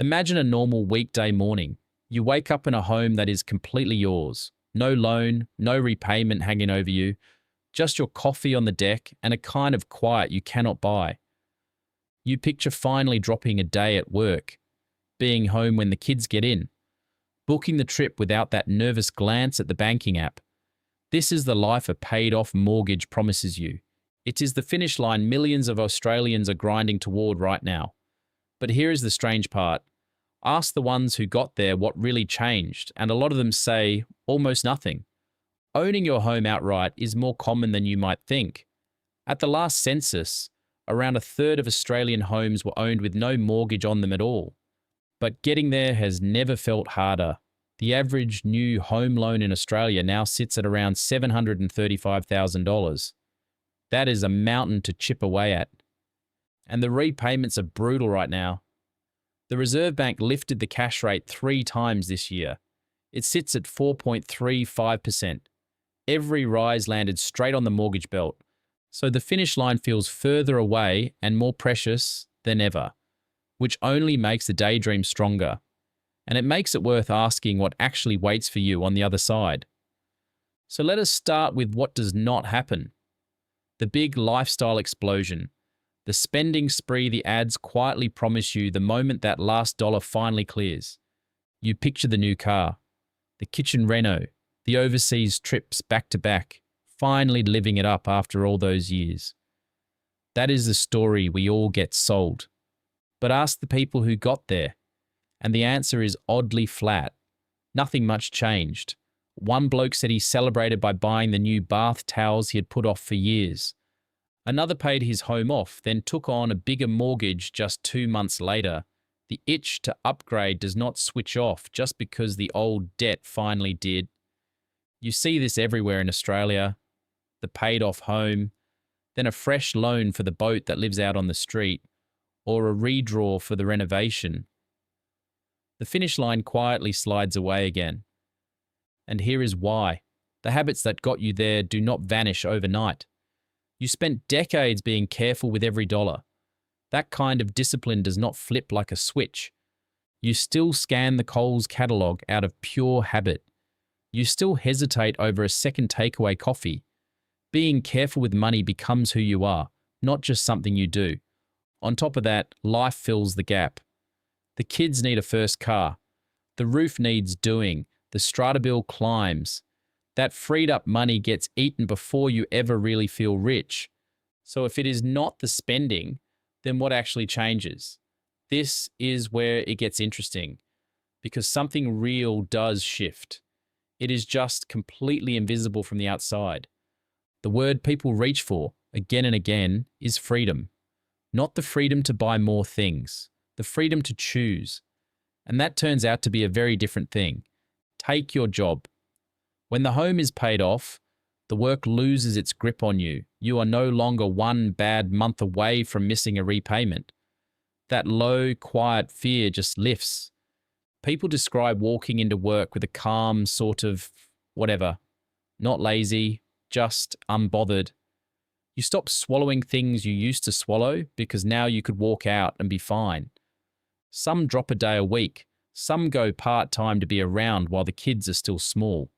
Imagine a normal weekday morning. You wake up in a home that is completely yours. No loan, no repayment hanging over you, just your coffee on the deck and a kind of quiet you cannot buy. You picture finally dropping a day at work, being home when the kids get in, booking the trip without that nervous glance at the banking app. This is the life a paid-off mortgage promises you. It is the finish line millions of Australians are grinding toward right now. But here is the strange part. Ask the ones who got there what really changed, and a lot of them say almost nothing. Owning your home outright is more common than you might think. At the last census, around a third of Australian homes were owned with no mortgage on them at all. But getting there has never felt harder. The average new home loan in Australia now sits at around $735,000. That is a mountain to chip away at. And the repayments are brutal right now. The Reserve Bank lifted the cash rate 3 times this year. It sits at 4.35%. Every rise landed straight on the mortgage belt. So the finish line feels further away and more precious than ever, which only makes the daydream stronger. And it makes it worth asking what actually waits for you on the other side. So let us start with what does not happen. The big lifestyle explosion. The spending spree the ads quietly promise you the moment that last dollar finally clears. You picture the new car, the kitchen reno, the overseas trips back to back, finally living it up after all those years. That is the story we all get sold. But ask the people who got there, and the answer is oddly flat. Nothing much changed. One bloke said he celebrated by buying the new bath towels he had put off for years. Another paid his home off, then took on a bigger mortgage just 2 months later. The itch to upgrade does not switch off just because the old debt finally did. You see this everywhere in Australia. The paid-off home, then a fresh loan for the boat that lives out on the street, or a redraw for the renovation. The finish line quietly slides away again. And here is why. The habits that got you there do not vanish overnight. You spent decades being careful with every dollar. That kind of discipline does not flip like a switch. You still scan the Coles catalogue out of pure habit. You still hesitate over a second takeaway coffee. Being careful with money becomes who you are, not just something you do. On top of that, life fills the gap. The kids need a first car. The roof needs doing. The strata bill climbs. That freed up money gets eaten before you ever really feel rich. So if it is not the spending, then what actually changes? This is where it gets interesting, because something real does shift. It is just completely invisible from the outside. The word people reach for, again and again, is freedom. Not the freedom to buy more things, the freedom to choose. And that turns out to be a very different thing. Take your job. When the home is paid off, the work loses its grip on you. You are no longer one bad month away from missing a repayment. That low, quiet fear just lifts. People describe walking into work with a calm sort of whatever. Not lazy, just unbothered. You stop swallowing things you used to swallow because now you could walk out and be fine. Some drop a day a week. Some go part-time to be around while the kids are still small.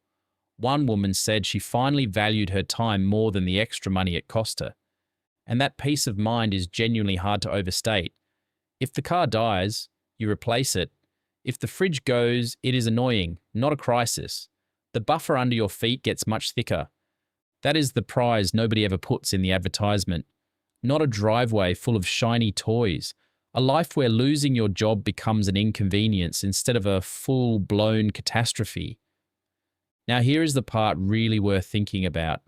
One woman said she finally valued her time more than the extra money it cost her. And that peace of mind is genuinely hard to overstate. If the car dies, you replace it. If the fridge goes, it is annoying, not a crisis. The buffer under your feet gets much thicker. That is the prize nobody ever puts in the advertisement. Not a driveway full of shiny toys. A life where losing your job becomes an inconvenience instead of a full-blown catastrophe. Now here is the part really worth thinking about.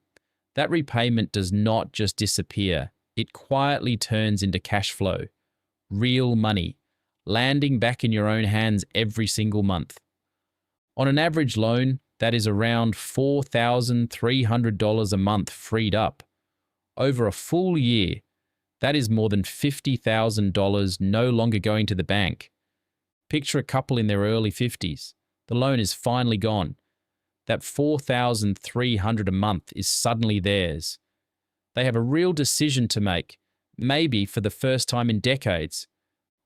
That repayment does not just disappear. It quietly turns into cash flow. Real money, landing back in your own hands every single month. On an average loan, that is around $4,300 a month freed up. Over a full year, that is more than $50,000 no longer going to the bank. Picture a couple in their early 50s. The loan is finally gone. That $4,300 a month is suddenly theirs. They have a real decision to make, maybe for the first time in decades,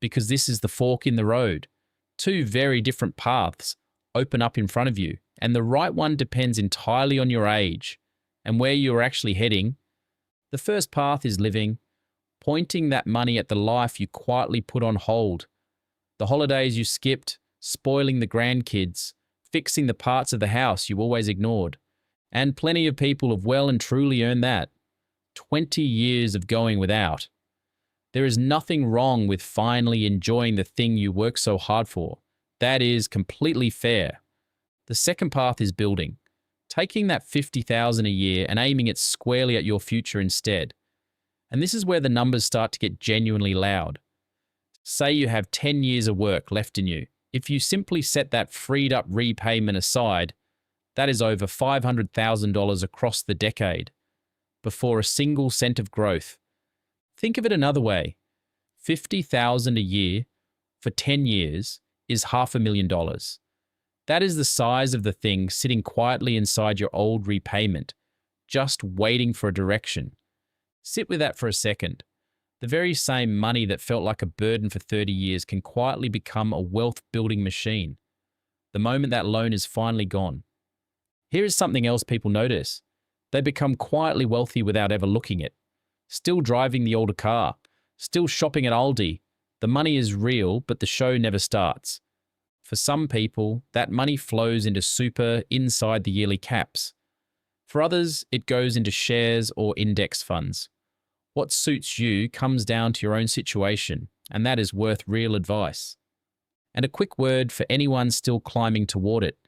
because this is the fork in the road. Two very different paths open up in front of you, and the right one depends entirely on your age and where you are actually heading. The first path is living, pointing that money at the life you quietly put on hold, the holidays you skipped, spoiling the grandkids, fixing the parts of the house you always ignored. And plenty of people have well and truly earned that. 20 years of going without. There is nothing wrong with finally enjoying the thing you work so hard for. That is completely fair. The second path is building, taking that $50,000 a year and aiming it squarely at your future instead. And this is where the numbers start to get genuinely loud. Say you have 10 years of work left in you. If you simply set that freed up repayment aside, that is over $500,000 across the decade, before a single cent of growth. Think of it another way. $50,000 a year for 10 years is $500,000. That is the size of the thing sitting quietly inside your old repayment, just waiting for a direction. Sit with that for a second. The very same money that felt like a burden for 30 years can quietly become a wealth-building machine the moment that loan is finally gone. Here is something else people notice. They become quietly wealthy without ever looking it. Still driving the older car, still shopping at Aldi. The money is real, but the show never starts. For some people, that money flows into super inside the yearly caps. For others, it goes into shares or index funds. What suits you comes down to your own situation, and that is worth real advice. And a quick word for anyone still climbing toward it.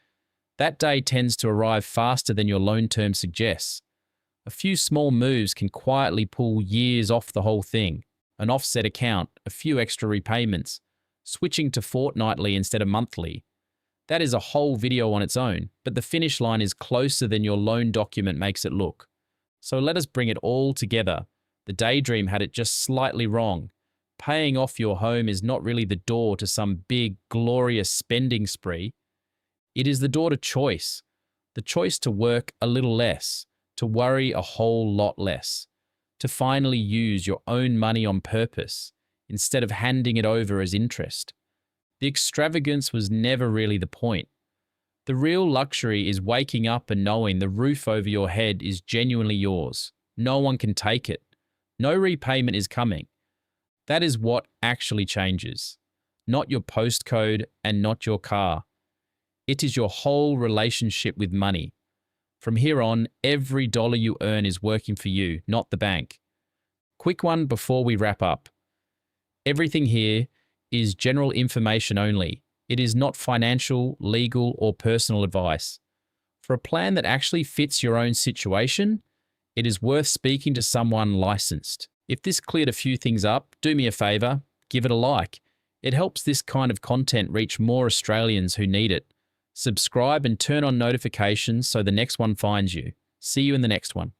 That day tends to arrive faster than your loan term suggests. A few small moves can quietly pull years off the whole thing. An offset account, a few extra repayments, switching to fortnightly instead of monthly. That is a whole video on its own, but the finish line is closer than your loan document makes it look. So let us bring it all together. The daydream had it just slightly wrong. Paying off your home is not really the door to some big, glorious spending spree. It is the door to choice. The choice to work a little less, to worry a whole lot less, to finally use your own money on purpose instead of handing it over as interest. The extravagance was never really the point. The real luxury is waking up and knowing the roof over your head is genuinely yours. No one can take it. No repayment is coming. That is what actually changes. Not your postcode and not your car. It is your whole relationship with money. From here on, every dollar you earn is working for you, not the bank. Quick one before we wrap up. Everything here is general information only. It is not financial, legal, or personal advice. For a plan that actually fits your own situation, it is worth speaking to someone licensed. If this cleared a few things up, do me a favor, give it a like. It helps this kind of content reach more Australians who need it. Subscribe and turn on notifications so the next one finds you. See you in the next one.